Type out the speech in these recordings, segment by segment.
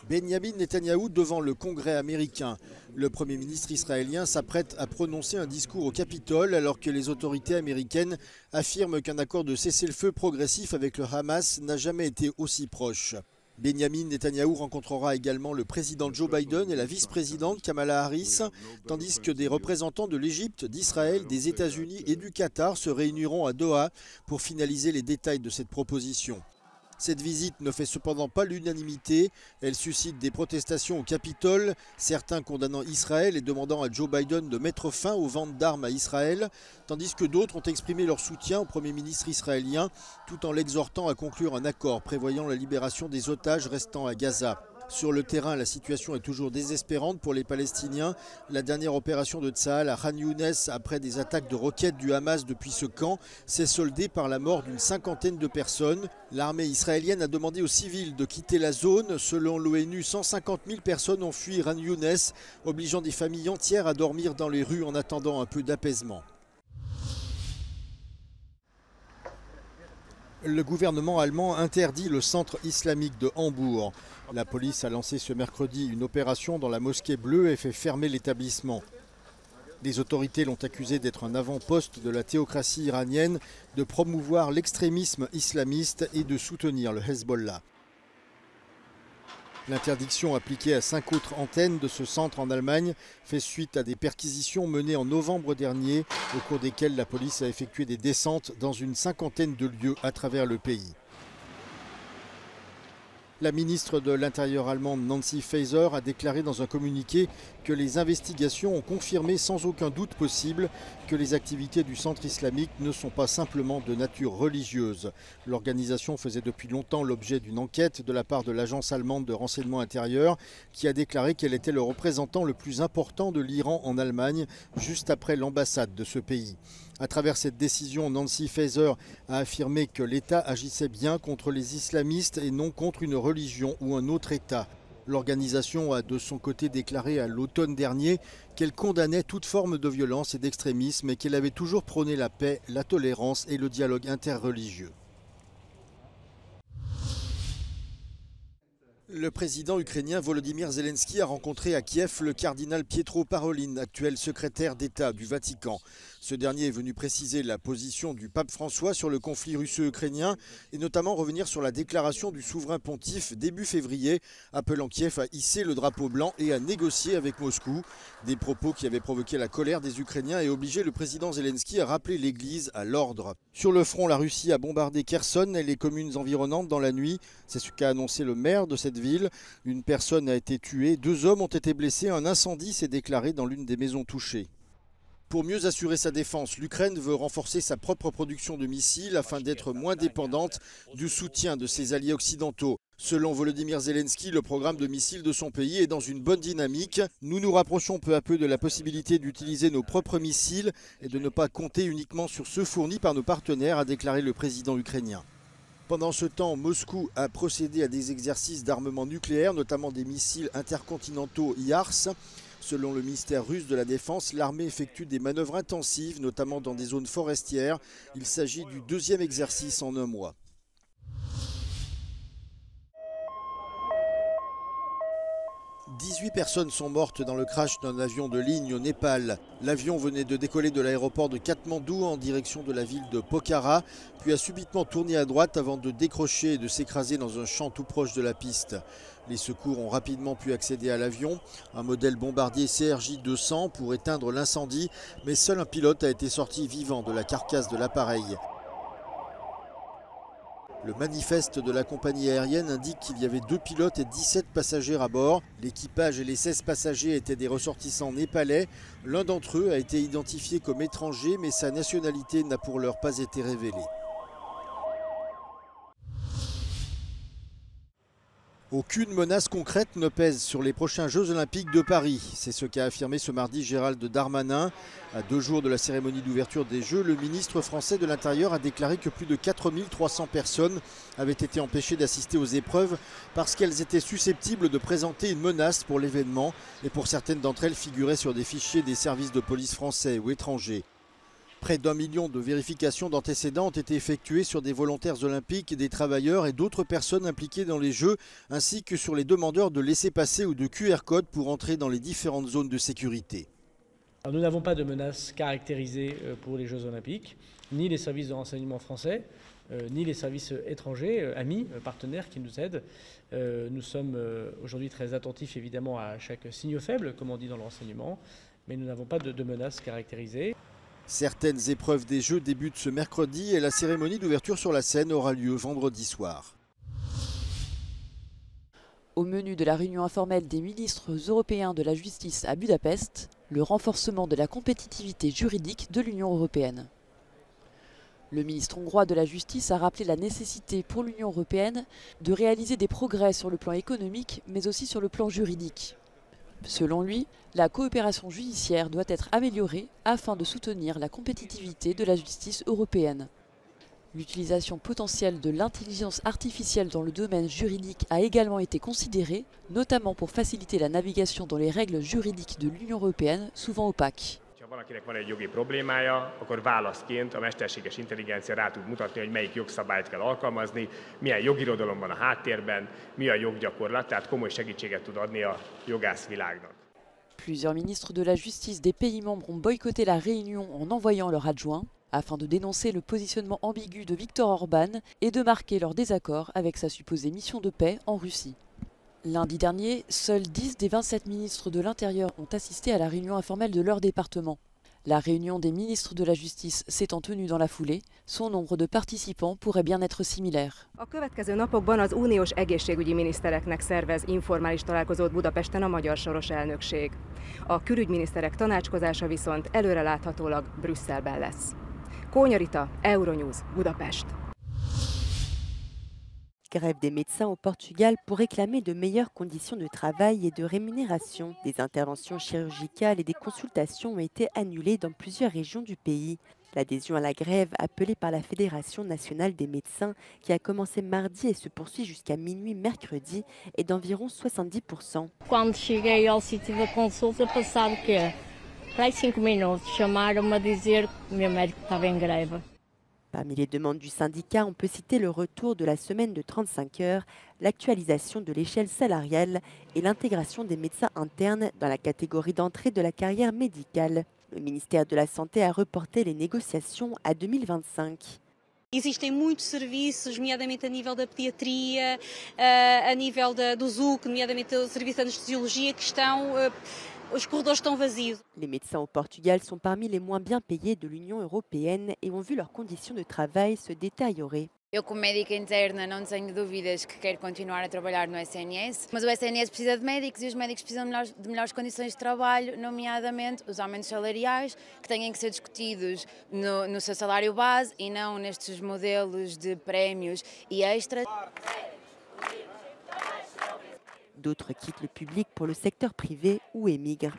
Benyamin Netanyahou devant le Congrès américain. Le Premier ministre israélien s'apprête à prononcer un discours au Capitole alors que les autorités américaines affirment qu'un accord de cessez-le-feu progressif avec le Hamas n'a jamais été aussi proche. Benyamin Netanyahou rencontrera également le président Joe Biden et la vice-présidente Kamala Harris, tandis que des représentants de l'Égypte, d'Israël, des États-Unis et du Qatar se réuniront à Doha pour finaliser les détails de cette proposition. Cette visite ne fait cependant pas l'unanimité. Elle suscite des protestations au Capitole, certains condamnant Israël et demandant à Joe Biden de mettre fin aux ventes d'armes à Israël, tandis que d'autres ont exprimé leur soutien au Premier ministre israélien, tout en l'exhortant à conclure un accord prévoyant la libération des otages restant à Gaza. Sur le terrain, la situation est toujours désespérante pour les Palestiniens. La dernière opération de Tsahal à Khan Younes, après des attaques de roquettes du Hamas depuis ce camp, s'est soldée par la mort d'une cinquantaine de personnes. L'armée israélienne a demandé aux civils de quitter la zone. Selon l'ONU, 150 000 personnes ont fui Khan Younes, obligeant des familles entières à dormir dans les rues en attendant un peu d'apaisement. Le gouvernement allemand interdit le centre islamique de Hambourg. La police a lancé ce mercredi une opération dans la mosquée bleue et fait fermer l'établissement. Les autorités l'ont accusé d'être un avant-poste de la théocratie iranienne, de promouvoir l'extrémisme islamiste et de soutenir le Hezbollah. L'interdiction appliquée à 5 autres antennes de ce centre en Allemagne fait suite à des perquisitions menées en novembre dernier, au cours desquelles la police a effectué des descentes dans une cinquantaine de lieux à travers le pays. La ministre de l'Intérieur allemande Nancy Faeser a déclaré dans un communiqué que les investigations ont confirmé sans aucun doute possible que les activités du centre islamique ne sont pas simplement de nature religieuse. L'organisation faisait depuis longtemps l'objet d'une enquête de la part de l'agence allemande de renseignement intérieur qui a déclaré qu'elle était le représentant le plus important de l'Iran en Allemagne, juste après l'ambassade de ce pays. À travers cette décision, Nancy Faeser a affirmé que l'État agissait bien contre les islamistes et non contre une religion ou un autre État. L'organisation a de son côté déclaré à l'automne dernier qu'elle condamnait toute forme de violence et d'extrémisme et qu'elle avait toujours prôné la paix, la tolérance et le dialogue interreligieux. Le président ukrainien Volodymyr Zelensky a rencontré à Kiev le cardinal Pietro Parolin, actuel secrétaire d'État du Vatican. Ce dernier est venu préciser la position du pape François sur le conflit russo-ukrainien et notamment revenir sur la déclaration du souverain pontife début février, appelant Kiev à hisser le drapeau blanc et à négocier avec Moscou. Des propos qui avaient provoqué la colère des Ukrainiens et obligé le président Zelensky à rappeler l'Église à l'ordre. Sur le front, la Russie a bombardé Kherson et les communes environnantes dans la nuit. C'est ce qu'a annoncé le maire de cette ville. Une personne a été tuée, 2 hommes ont été blessés, un incendie s'est déclaré dans l'une des maisons touchées. Pour mieux assurer sa défense, l'Ukraine veut renforcer sa propre production de missiles afin d'être moins dépendante du soutien de ses alliés occidentaux. Selon Volodymyr Zelensky, le programme de missiles de son pays est dans une bonne dynamique. Nous nous rapprochons peu à peu de la possibilité d'utiliser nos propres missiles et de ne pas compter uniquement sur ceux fournis par nos partenaires, a déclaré le président ukrainien. Pendant ce temps, Moscou a procédé à des exercices d'armement nucléaire, notamment des missiles intercontinentaux Yars. Selon le ministère russe de la Défense, l'armée effectue des manœuvres intensives, notamment dans des zones forestières. Il s'agit du 2e exercice en un mois. « 18 personnes sont mortes dans le crash d'un avion de ligne au Népal. L'avion venait de décoller de l'aéroport de Katmandou en direction de la ville de Pokhara, puis a subitement tourné à droite avant de décrocher et de s'écraser dans un champ tout proche de la piste. Les secours ont rapidement pu accéder à l'avion, un modèle bombardier CRJ-200 pour éteindre l'incendie, mais seul un pilote a été sorti vivant de la carcasse de l'appareil. Le manifeste de la compagnie aérienne indique qu'il y avait 2 pilotes et 17 passagers à bord. L'équipage et les 16 passagers étaient des ressortissants népalais. L'un d'entre eux a été identifié comme étranger, mais sa nationalité n'a pour l'heure pas été révélée. Aucune menace concrète ne pèse sur les prochains Jeux Olympiques de Paris. C'est ce qu'a affirmé ce mardi Gérald Darmanin. À 2 jours de la cérémonie d'ouverture des Jeux, le ministre français de l'Intérieur a déclaré que plus de 4300 personnes avaient été empêchées d'assister aux épreuves parce qu'elles étaient susceptibles de présenter une menace pour l'événement et pour certaines d'entre elles figuraient sur des fichiers des services de police français ou étrangers. Près d'1 million de vérifications d'antécédents ont été effectuées sur des volontaires olympiques, des travailleurs et d'autres personnes impliquées dans les Jeux, ainsi que sur les demandeurs de laissez-passer ou de QR code pour entrer dans les différentes zones de sécurité. Alors, nous n'avons pas de menaces caractérisées pour les Jeux olympiques, ni les services de renseignement français, ni les services étrangers, amis, partenaires qui nous aident. Nous sommes aujourd'hui très attentifs évidemment à chaque signe faible, comme on dit dans le renseignement, mais nous n'avons pas de menaces caractérisées. Certaines épreuves des Jeux débutent ce mercredi et la cérémonie d'ouverture sur la scène aura lieu vendredi soir. Au menu de la réunion informelle des ministres européens de la justice à Budapest, le renforcement de la compétitivité juridique de l'Union européenne. Le ministre hongrois de la Justice a rappelé la nécessité pour l'Union européenne de réaliser des progrès sur le plan économique, mais aussi sur le plan juridique. Selon lui, la coopération judiciaire doit être améliorée afin de soutenir la compétitivité de la justice européenne. L'utilisation potentielle de l'intelligence artificielle dans le domaine juridique a également été considérée, notamment pour faciliter la navigation dans les règles juridiques de l'Union européenne, souvent opaques. Ha valakinek van egy jogi problémája, akkor válaszként a mesterséges intelligencia rá tud mutatni, hogy melyik jogszabályt kell alkalmazni, milyen jogirodalom van a háttérben, mi a joggyakorlat, tehát komoly segítséget tud adni a jogászvilágnak. Plusieurs ministres de la justice des pays membres ont boycotté la réunion en envoyant leurs adjoints, afin de dénoncer le positionnement ambigu de Viktor Orban et de marquer leur désaccord avec sa supposée mission de paix en Russie. Lundi dernier, seuls 10 des 27 ministres de l'Intérieur ont assisté à la réunion informelle de leur département. La réunion des ministres de la Justice s'étant tenue dans la foulée, son nombre de participants pourrait bien être similaire. A következő napokban az uniós egészségügyi minisztereknek szervez informális találkozót Budapesten a magyar soros elnökség. A külügyminiszterek tanácskozása viszont előreláthatólag Brüsszelben lesz. Kónya Rita, Euronews, Budapest. Grève des médecins au Portugal pour réclamer de meilleures conditions de travail et de rémunération. Des interventions chirurgicales et des consultations ont été annulées dans plusieurs régions du pays. L'adhésion à la grève, appelée par la Fédération nationale des médecins, qui a commencé mardi et se poursuit jusqu'à minuit mercredi, est d'environ 70%. Quando cheguei ao sítio da consulta, passado que para 5 minutos, chamaram-me a dizer que o meu médico estava em greve. Parmi les demandes du syndicat, on peut citer le retour de la semaine de 35 heures, l'actualisation de l'échelle salariale et l'intégration des médecins internes dans la catégorie d'entrée de la carrière médicale. Le ministère de la Santé a reporté les négociations à 2025. Existem muitos serviços, nomeadamente a nível da pediatria, a nível do ZUC, nomeadamente o serviço de anestesiologia, que estão... Os corredores estão vazios. Les médecins au Portugal sont parmi les moins bien payés de l'Union européenne et ont vu leurs conditions de travail se détériorer. Eu, como médica interna, não tenho dúvidas que quero continuar a trabalhar no SNS, mas o SNS precisa de médicos e os médicos precisam de melhores condições de trabalho, nomeadamente os aumentos salariais, que têm que ser discutidos no seu salário base e não nestes modelos de prémios e extras. D'autres quittent le public pour le secteur privé ou émigrent.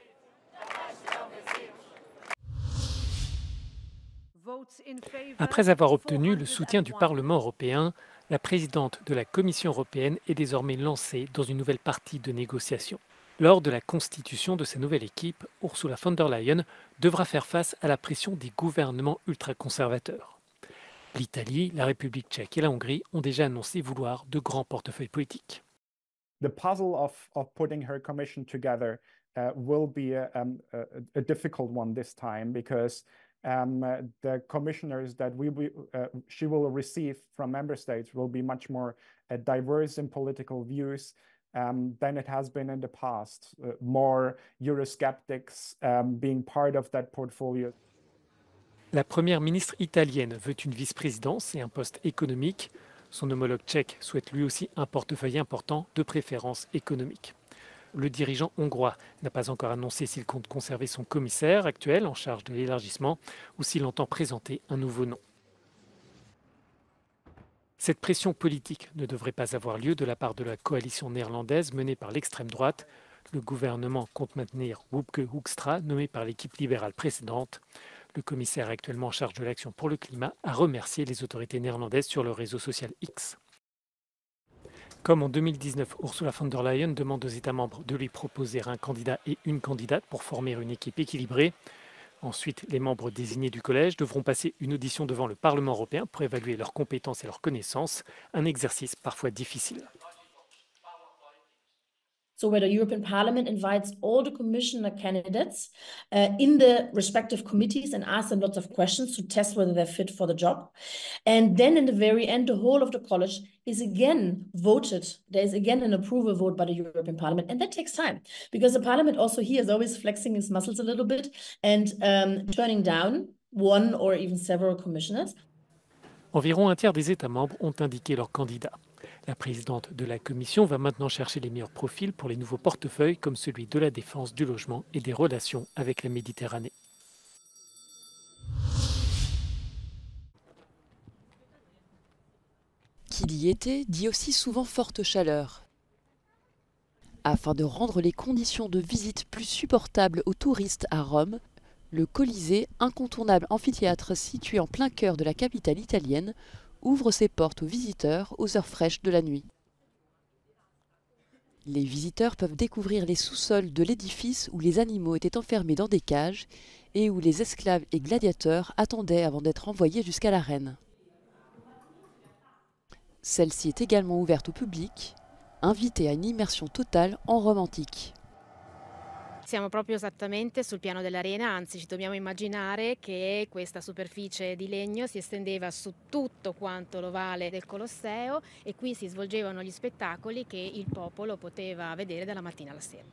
Après avoir obtenu le soutien du Parlement européen, la présidente de la Commission européenne est désormais lancée dans une nouvelle partie de négociation. Lors de la constitution de sa nouvelle équipe, Ursula von der Leyen devra faire face à la pression des gouvernements ultraconservateurs. L'Italie, la République tchèque et la Hongrie ont déjà annoncé vouloir de grands portefeuilles politiques. The puzzle of putting her commission together will be a difficult one this time because the commissioners that she will receive from member states will be much more diverse in political views than it has been in the past. More Eurosceptics being part of that portfolio. La première ministre italienne veut une vice-présidence et un poste économique. Son homologue tchèque souhaite lui aussi un portefeuille important, de préférence économique. Le dirigeant hongrois n'a pas encore annoncé s'il compte conserver son commissaire actuel en charge de l'élargissement ou s'il entend présenter un nouveau nom. Cette pression politique ne devrait pas avoir lieu de la part de la coalition néerlandaise menée par l'extrême droite. Le gouvernement compte maintenir Wopke Hoekstra, nommé par l'équipe libérale précédente. Le commissaire actuellement en charge de l'action pour le climat a remercié les autorités néerlandaises sur le réseau social X. Comme en 2019, Ursula von der Leyen demande aux États membres de lui proposer un candidat et une candidate pour former une équipe équilibrée. Ensuite, les membres désignés du collège devront passer une audition devant le Parlement européen pour évaluer leurs compétences et leurs connaissances, un exercice parfois difficile. So where the European Parliament invites all the commissioner candidates in the respective committees and asks them lots of questions to test whether they're fit for the job. And then in the very end, the whole of the college is again voted. There is again an approval vote by the European Parliament. And that takes time because the Parliament also here is always flexing its muscles a little bit and turning down one or even several commissioners. Environ un tiers des États membres ont indiqué leurs candidats. La présidente de la Commission va maintenant chercher les meilleurs profils pour les nouveaux portefeuilles comme celui de la défense, du logement et des relations avec la Méditerranée. Qu'il y était dit aussi souvent forte chaleur. Afin de rendre les conditions de visite plus supportables aux touristes à Rome, le Colisée, incontournable amphithéâtre situé en plein cœur de la capitale italienne, ouvre ses portes aux visiteurs aux heures fraîches de la nuit. Les visiteurs peuvent découvrir les sous-sols de l'édifice où les animaux étaient enfermés dans des cages et où les esclaves et gladiateurs attendaient avant d'être envoyés jusqu'à l'arène. Celle-ci est également ouverte au public, invité à une immersion totale en Rome antique. Siamo proprio esattamente sul piano dell'arena, anzi ci dobbiamo immaginare che questa superficie di legno si estendeva su tutto quanto l'ovale del Colosseo e qui si svolgevano gli spettacoli che il popolo poteva vedere dalla mattina alla sera.